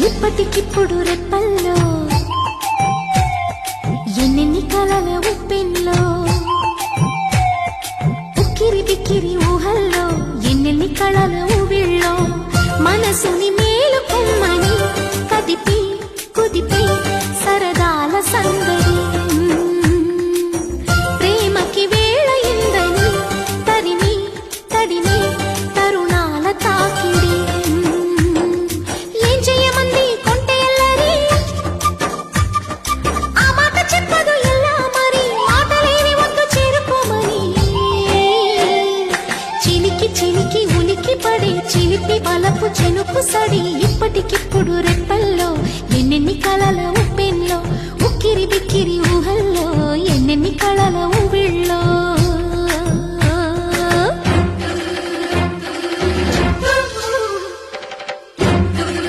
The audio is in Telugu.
ఇప్పటికిప్పుడు రెప్పల్లో ఎన్నెన్ని కలల ఉప్పెన్లో ఉక్కిరి బిక్కిరి ఊహల్లో ఎన్నెన్ని కళల ఊవిళ్ళో మనసుని మేలుకొమ్మని కదిపి కుదిపి సరదాల సందడి ప్రేమకి వేళ ఇందని తరిమి తడిమి తరుణాల తాకిడి ఏం చేయమంది కొంటె ఎల్లరి ఆ మాట చెప్పదు ఎలా మరి మాటలేని వద్దు చేరుకోమని చిలికి చిలికి ఉలికి పడి చిలిపి బలపు చెనుకు సడి ఇప్పటికిప్పుడు రెప్పల్లో ఎన్నెన్ని కళల ఉప్పెన్లో ఉక్కిరి బిక్కిరి ఊహల్లో ఎన్నెన్ని కళల ఊవిళ్ళో